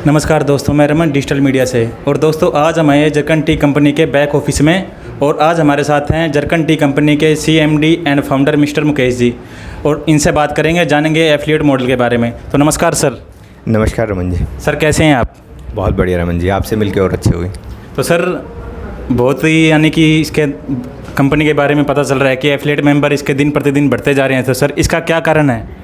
नमस्कार दोस्तों, मैं रमन डिजिटल मीडिया से। और दोस्तों, आज हम आए हैं जरकन टी कंपनी के बैक ऑफिस में और आज हमारे साथ हैं जरकन टी कंपनी के CMD and founder mister Mukesh ji और इनसे बात करेंगे, जानेंगे एफिलिएट मॉडल के बारे में। तो नमस्कार सर। नमस्कार रमन जी। सर कैसे हैं आप? बहुत बढ़िया रमन जी, आपसे मिलकर और अच्छी हुई। तो सर बहुत ही यानी कि इसके कंपनी के बारे में पता चल रहा है कि एफिलिएट मेंबर इसके दिन प्रतिदिन बढ़ते जा रहे हैं। तो सर इसका क्या कारण है?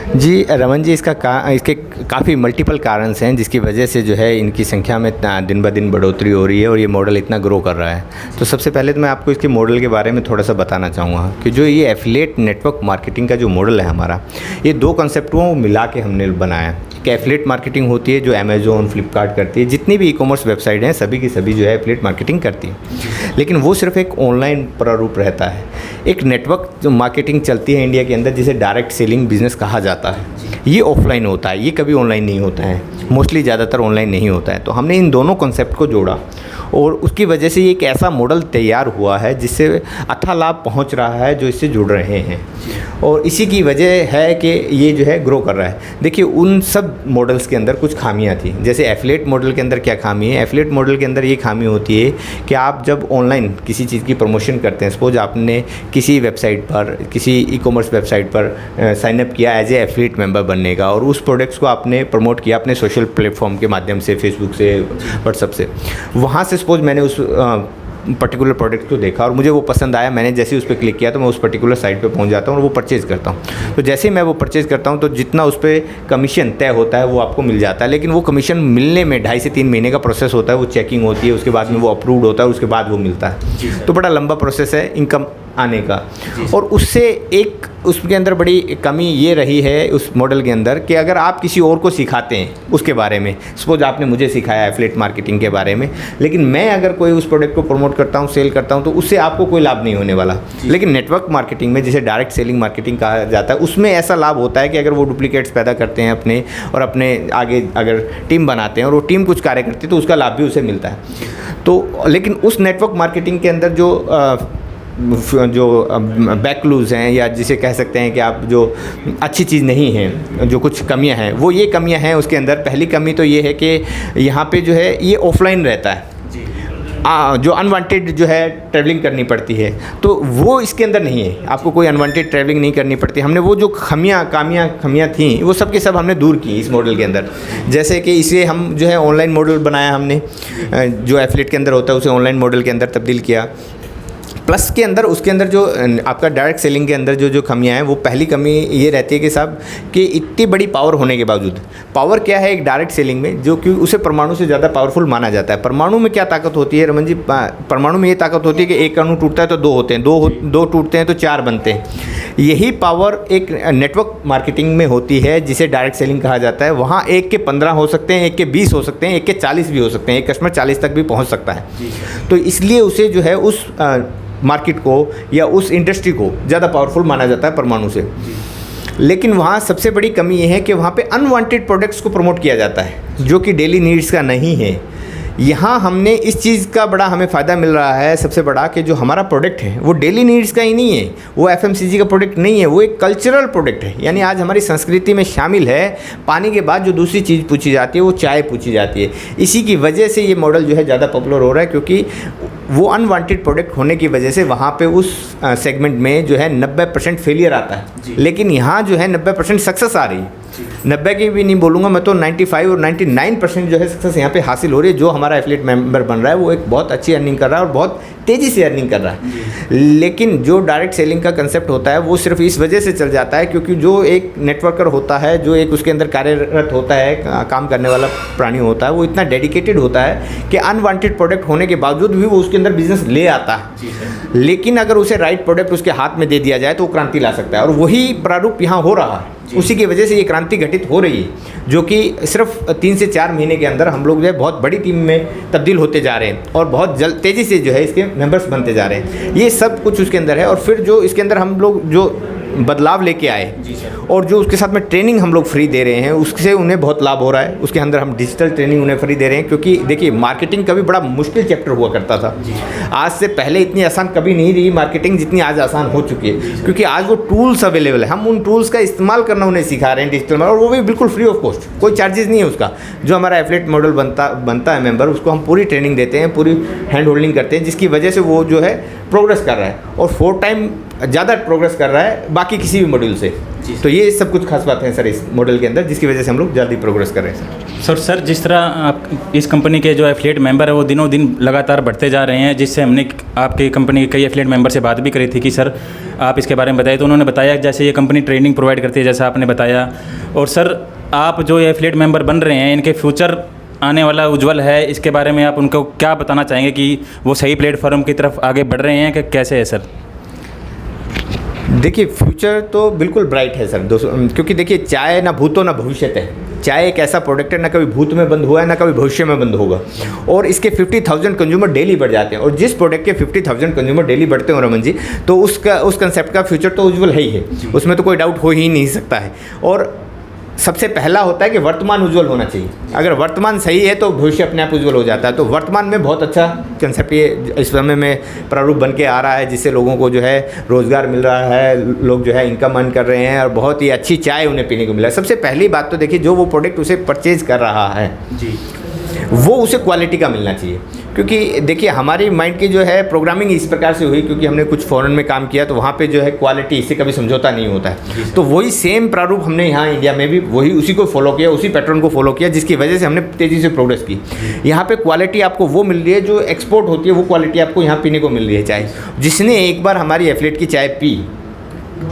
जी रमन जी, इसके काफ़ी मल्टीपल कारण हैं जिसकी वजह से जो है इनकी संख्या में दिन ब दिन बढ़ोतरी हो रही है और ये मॉडल इतना ग्रो कर रहा है। तो सबसे पहले तो मैं आपको इसके मॉडल के बारे में थोड़ा सा बताना चाहूँगा कि जो ये एफिलिएट नेटवर्क मार्केटिंग का जो मॉडल है हमारा, ये दो कॉन्सेप्ट को मिला के हमने बनाया। कि एफिलिएट मार्केटिंग होती है जो अमेज़ॉन, फ्लिपकार्ट करती है, जितनी भी ई-कॉमर्स वेबसाइट हैं सभी की सभी जो है एफिलिएट मार्केटिंग करती है, लेकिन वो सिर्फ एक ऑनलाइन प्रारूप रहता है। एक नेटवर्क जो मार्केटिंग चलती है इंडिया के अंदर जिसे डायरेक्ट सेलिंग बिजनेस कहा जाता है, ये ऑफलाइन होता है, ये कभी ऑनलाइन नहीं होता है, मोस्टली ज़्यादातर ऑनलाइन नहीं होता है। तो हमने इन दोनों कॉन्सेप्ट को जोड़ा और उसकी वजह से ये एक ऐसा मॉडल तैयार हुआ है जिससे अथाह लाभ पहुंच रहा है जो इससे जुड़ रहे हैं और इसी की वजह है कि ये जो है ग्रो कर रहा है। देखिए, उन सब मॉडल्स के अंदर कुछ खामियां थी। जैसे एफिलिएट मॉडल के अंदर क्या खामी है? एफिलिएट मॉडल के अंदर ये खामी होती है कि आप जब ऑनलाइन किसी चीज़ की प्रमोशन करते हैं, सपोज आपने किसी वेबसाइट पर, किसी ई-कॉमर्स वेबसाइट पर साइनअप किया एज ए एफिलिएट मेंबर बनने का और उस प्रोडक्ट्स को आपने प्रमोट किया अपने सोशल प्लेटफॉर्म के माध्यम से, फेसबुक से, व्हाट्सअप से। वहाँ से सपोज मैंने उस पर्टिकुलर प्रोडक्ट को देखा और मुझे वो पसंद आया, मैंने जैसे ही उस पर क्लिक किया तो मैं उस पर्टिकुलर साइट पे पहुंच जाता हूं और वो परचेज़ करता हूं। तो जैसे ही मैं वो परचेज़ करता हूं तो जितना उस पर कमीशन तय होता है वो आपको मिल जाता है, लेकिन वो कमीशन मिलने में 2.5 से 3 महीने का प्रोसेस होता है। वो चेकिंग होती है, उसके बाद में वो अप्रूव्ड होता है, उसके बाद वो मिलता है। तो बड़ा लंबा प्रोसेस है इनकम आने का। और उससे एक उसके अंदर बड़ी कमी ये रही है उस मॉडल के अंदर कि अगर आप किसी और को सिखाते हैं उसके बारे में, सपोज आपने मुझे सिखाया एफिलिएट मार्केटिंग के बारे में, लेकिन मैं अगर कोई उस प्रोडक्ट को प्रमोट करता हूँ, सेल करता हूँ, तो उससे आपको कोई लाभ नहीं होने वाला। लेकिन नेटवर्क मार्केटिंग में, जिसे डायरेक्ट सेलिंग मार्केटिंग कहा जाता है, उसमें ऐसा लाभ होता है कि अगर वो डुप्लीकेट्स पैदा करते हैं अपने और अपने आगे अगर टीम बनाते हैं और वो टीम कुछ कार्य करती है तो उसका लाभ भी उसे मिलता है। तो लेकिन उस नेटवर्क मार्केटिंग के अंदर जो बैकलूज हैं या जिसे कह सकते हैं कि आप जो अच्छी चीज़ नहीं है, जो कुछ कमियां हैं, वो ये कमियां हैं उसके अंदर। पहली कमी तो ये है कि यहाँ पे जो है ये ऑफलाइन रहता है, जो अनवांटेड जो है ट्रैवलिंग करनी पड़ती है, तो वो इसके अंदर नहीं है। आपको कोई अनवांटेड ट्रैवलिंग नहीं करनी पड़ती। हमने वो जो खामियां थी वो सब के सब हमने दूर की इस मॉडल के अंदर। जैसे कि इसे हम जो है ऑनलाइन मॉडल बनाया हमने, जो एफिलिएट के अंदर होता है उसे ऑनलाइन मॉडल के अंदर तब्दील किया। प्लस के अंदर उसके अंदर जो आपका डायरेक्ट सेलिंग के अंदर जो कमियां हैं, वो पहली कमी ये रहती है कि साहब कि इतनी बड़ी पावर होने के बावजूद, पावर क्या है एक डायरेक्ट सेलिंग में, जो कि उसे परमाणु से ज़्यादा पावरफुल माना जाता है। परमाणु में क्या ताकत होती है रमन जी? परमाणु में ये ताकत होती है कि एक अणु टूटता है तो 2 होते हैं, दो टूटते हैं तो 4 बनते हैं। यही पावर एक नेटवर्क मार्केटिंग में होती है जिसे डायरेक्ट सेलिंग कहा जाता है। वहाँ 1 के 15 हो सकते हैं, 1 के 20 हो सकते हैं, 1 के 40 भी हो सकते हैं, एक कस्टमर 40 तक भी पहुँच सकता है। तो इसलिए उसे जो है उस मार्केट को या उस इंडस्ट्री को ज़्यादा पावरफुल माना जाता है परमाणु से। लेकिन वहाँ सबसे बड़ी कमी ये है कि वहाँ पे अनवांटेड प्रोडक्ट्स को प्रमोट किया जाता है जो कि डेली नीड्स का नहीं है। यहाँ हमने इस चीज़ का बड़ा हमें फ़ायदा मिल रहा है सबसे बड़ा, कि जो हमारा प्रोडक्ट है वो डेली नीड्स का ही नहीं है, वो FMCG का प्रोडक्ट नहीं है, वो एक कल्चरल प्रोडक्ट है। यानी आज हमारी संस्कृति में शामिल है। पानी के बाद जो दूसरी चीज़ पूछी जाती है वो चाय पूछी जाती है। इसी की वजह से ये मॉडल जो है ज़्यादा पॉपुलर हो रहा है, क्योंकि वो अनवांटेड प्रोडक्ट होने की वजह से वहाँ पे उस सेगमेंट में जो है 90% फेलियर आता है, लेकिन यहाँ जो है 90% सक्सेस आ रही है। 90 की भी नहीं बोलूँगा मैं तो 95 और 99% जो है सक्सेस यहाँ पे हासिल हो रही है। जो हमारा एफिलिएट मेंबर बन रहा है वो एक बहुत अच्छी अर्निंग कर रहा है और बहुत तेज़ी से अर्निंग कर रहा है। लेकिन जो डायरेक्ट सेलिंग का कंसेप्ट होता है वो सिर्फ इस वजह से चल जाता है क्योंकि जो एक नेटवर्कर होता है, जो एक उसके अंदर कार्यरत होता है, काम करने वाला प्राणी होता है, वो इतना डेडिकेटेड होता है कि अनवांटेड प्रोडक्ट होने के बावजूद भी वो उसके अंदर बिजनेस ले आता है। लेकिन अगर उसे राइट प्रोडक्ट उसके हाथ में दे दिया जाए तो वो क्रांति ला सकता है, और वही प्रारूप यहाँ हो रहा है। उसी की वजह से ये क्रांति घटित हो रही है, जो कि सिर्फ 3 से 4 महीने के अंदर हम लोग जो है बहुत बड़ी टीम में तब्दील होते जा रहे हैं और बहुत तेज़ी से जो है इसके मेंबर्स बनते जा रहे हैं। ये सब कुछ उसके अंदर है। और फिर जो इसके अंदर हम लोग जो बदलाव लेके आए और जो उसके साथ में ट्रेनिंग हम लोग फ्री दे रहे हैं उससे उन्हें बहुत लाभ हो रहा है। उसके अंदर हम डिजिटल ट्रेनिंग उन्हें फ्री दे रहे हैं, क्योंकि देखिए मार्केटिंग कभी बड़ा मुश्किल चैप्टर हुआ करता था। आज से पहले इतनी आसान कभी नहीं रही मार्केटिंग जितनी आज आसान हो चुकी है, क्योंकि आज वो टूल्स अवेलेबल है। हम उन टूल्स का इस्तेमाल करना उन्हें सिखा रहे हैं डिजिटल में, और वो भी बिल्कुल फ्री ऑफ कॉस्ट, कोई चार्जेस नहीं है उसका। जो हमारा एफिलिएट मॉडल बनता है मेंबर, उसको हम पूरी ट्रेनिंग देते हैं, पूरी हैंड होल्डिंग करते हैं, जिसकी वजह से वो जो है प्रोग्रेस कर रहा है और 4 टाइम ज़्यादा प्रोग्रेस कर रहा है बाकी किसी भी मॉड्यूल से। तो ये सब कुछ खास बात है सर इस मॉडल के अंदर, जिसकी वजह से हम लोग जल्दी प्रोग्रेस कर रहे हैं सर जिस तरह आप इस कंपनी के जो एफिलिएट मेंबर है वो दिनों दिन लगातार बढ़ते जा रहे हैं, जिससे हमने आपकी कंपनी के कई एफिलिएट मेंबर से बात भी करी थी कि सर आप इसके बारे में बताइए। तो उन्होंने बताया जैसे ये कंपनी ट्रेनिंग प्रोवाइड करती है जैसा आपने बताया, और सर आप जो ये एफिलिएट मेंबर बन रहे हैं इनके फ्यूचर आने वाला उज्जवल है, इसके बारे में आप उनको क्या बताना चाहेंगे कि वो सही प्लेटफॉर्म की तरफ आगे बढ़ रहे हैं कि कैसे है सर? देखिए फ्यूचर तो बिल्कुल ब्राइट है सर दोस्तों, क्योंकि देखिए चाय ना भूतो ना भविष्यत है। चाय एक ऐसा प्रोडक्ट है ना कभी भूत में बंद हुआ है ना कभी भविष्य में बंद होगा, और इसके 50,000 कंज्यूमर डेली बढ़ जाते हैं। और जिस प्रोडक्ट के 50,000 कंज्यूमर डेली बढ़ते हैं रमन जी, तो उस कंसेप्ट का फ्यूचर तो उज्जवल है ही है, उसमें तो कोई डाउट हो ही नहीं सकता है। और सबसे पहला होता है कि वर्तमान उज्जवल होना चाहिए। अगर वर्तमान सही है तो भविष्य अपने आप उज्जवल हो जाता है। तो वर्तमान में बहुत अच्छा कंसेप्ट ये इस समय में प्रारूप बन के आ रहा है, जिससे लोगों को जो है रोज़गार मिल रहा है, लोग जो है इनकम अर्न कर रहे हैं और बहुत ही अच्छी चाय उन्हें पीने को मिल रहा है। सबसे पहली बात तो देखिए जो वो प्रोडक्ट उसे परचेज कर रहा है जी, वो उसे क्वालिटी का मिलना चाहिए। क्योंकि देखिए हमारी माइंड की जो है प्रोग्रामिंग इस प्रकार से हुई, क्योंकि हमने कुछ फॉरेन में काम किया तो वहाँ पे जो है क्वालिटी इससे कभी समझौता नहीं होता है। तो वही सेम प्रारूप हमने यहाँ इंडिया में भी वही उसी को फॉलो किया, उसी पैटर्न को फॉलो किया, जिसकी वजह से हमने तेज़ी से प्रोग्रेस की। यहाँ पे क्वालिटी आपको वो मिल रही है जो एक्सपोर्ट होती है, वो क्वालिटी आपको यहाँ पीने को मिल रही है चाय। जिसने एक बार हमारी एफिलिएट की चाय पी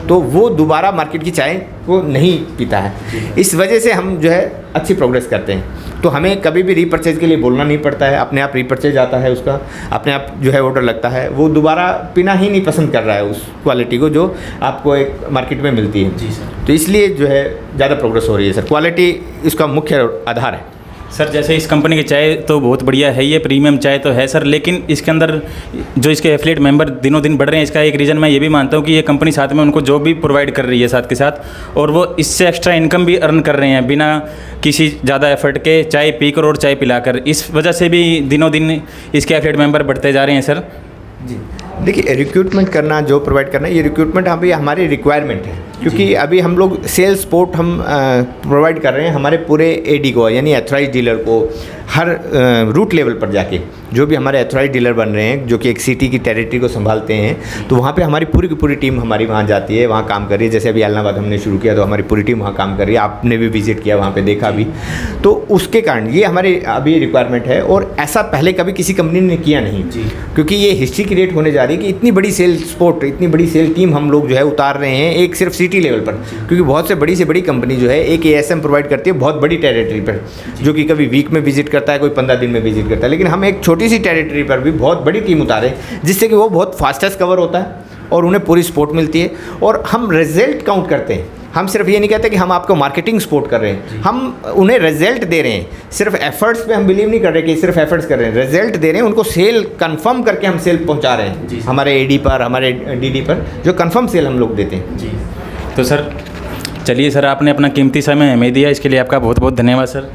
तो वो दोबारा मार्केट की चाय को नहीं पीता है। इस वजह से हम जो है अच्छी प्रोग्रेस करते हैं। तो हमें कभी भी रीपर्चेज के लिए बोलना नहीं पड़ता है, अपने आप रीपर्चेज आता है उसका, अपने आप जो है ऑर्डर लगता है। वो दोबारा पीना ही नहीं पसंद कर रहा है उस क्वालिटी को जो आपको एक मार्केट में मिलती है जी सर। तो इसलिए जो है ज़्यादा प्रोग्रेस हो रही है सर। क्वालिटी इसका मुख्य आधार है सर। जैसे इस कंपनी की चाय तो बहुत बढ़िया है, ये प्रीमियम चाय तो है सर, लेकिन इसके अंदर जो इसके एफिलिएट मेंबर दिनों दिन बढ़ रहे हैं, इसका एक रीज़न मैं ये भी मानता हूँ कि ये कंपनी साथ में उनको जॉब भी प्रोवाइड कर रही है साथ के साथ, और वो इससे एक्स्ट्रा इनकम भी अर्न कर रहे हैं बिना किसी ज़्यादा एफर्ट के, चाय पीकर और चाय पिलाकर। इस वजह से भी दिनों दिन इसके एफिलिएट मेंबर बढ़ते जा रहे हैं सर जी। देखिए रिक्रूटमेंट करना, जॉब प्रोवाइड करना, ये रिक्रूटमेंट अभी हमारी रिक्वायरमेंट है, क्योंकि अभी हम लोग सेल्स सपोर्ट हम प्रोवाइड कर रहे हैं हमारे पूरे एडी को, यानी एथराइज डीलर को, हर रूट लेवल पर जाके जो भी हमारे एथराइज डीलर बन रहे हैं जो कि एक सिटी की टेरिटरी को संभालते हैं, तो वहाँ पे हमारी पूरी की पूरी टीम हमारी वहाँ जाती है, वहाँ काम कर रही है। जैसे अभी एलनाबाद हमने शुरू किया तो हमारी पूरी टीम वहाँ काम कर रही है, आपने भी विजिट किया वहाँ पे देखा भी। तो उसके कारण ये हमारी अभी रिक्वायरमेंट है, और ऐसा पहले कभी किसी कंपनी ने किया नहीं, क्योंकि ये हिस्ट्री क्रिएट होने जा रही है कि इतनी बड़ी सेल सपोर्ट, इतनी बड़ी सेल टीम हम लोग जो है उतार रहे हैं एक सिर्फ सिटी लेवल पर। क्योंकि बहुत से बड़ी कंपनी जो है एक एएसएम प्रोवाइड करती है बहुत बड़ी टेरिटरी पर, जो कि कभी वीक में विजिट करता है, कोई 15 दिन में विजिट करता है। लेकिन हम एक छोटी सी टेरिटरी पर भी बहुत बड़ी टीम उतारे, जिससे कि वो बहुत फास्टेस्ट कवर होता है और उन्हें पूरी सपोर्ट मिलती है। और हम रिजल्ट काउंट करते हैं, हम सिर्फ ये नहीं कहते कि हम आपको मार्केटिंग सपोर्ट कर रहे हैं, हम उन्हें रिजल्ट दे रहे हैं। सिर्फ एफर्ट्स पे हम बिलीव नहीं कर रहे कि सिर्फ एफर्ट्स कर रहे हैं, रिजल्ट दे रहे हैं, उनको सेल कंफर्म करके हम सेल पहुंचा रहे हैं हमारे एडी पर, हमारे डीडी पर, जो कंफर्म सेल हम लोग देते हैं जी। तो सर चलिए सर, आपने अपना कीमती समय हमें दिया, इसके लिए आपका बहुत बहुत धन्यवाद sir.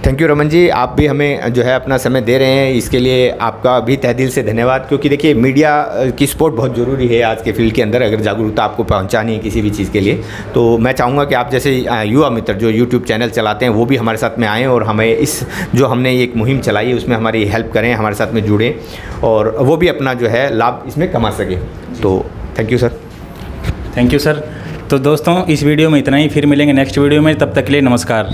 Thank you Raman ji, आप भी हमें जो है अपना समय दे रहे हैं, इसके लिए आपका भी तहे दिल से धन्यवाद। क्योंकि देखिए मीडिया की सपोर्ट बहुत ज़रूरी है आज के फील्ड के अंदर, अगर जागरूकता आपको पहुंचानी है किसी भी चीज़ के लिए। तो मैं चाहूँगा कि आप जैसे युवा मित्र जो यूट्यूब चैनल चलाते हैं वो भी हमारे साथ में आएँ और हमें इस जो हमने एक मुहिम चलाई है उसमें हमारी हेल्प करें, हमारे साथ में जुड़ें और वो भी अपना जो है लाभ इसमें कमा सकें। तो thank you sir. Thank you sir. तो दोस्तों इस वीडियो में इतना ही, फिर मिलेंगे नेक्स्ट वीडियो में, तब तक के लिए नमस्कार।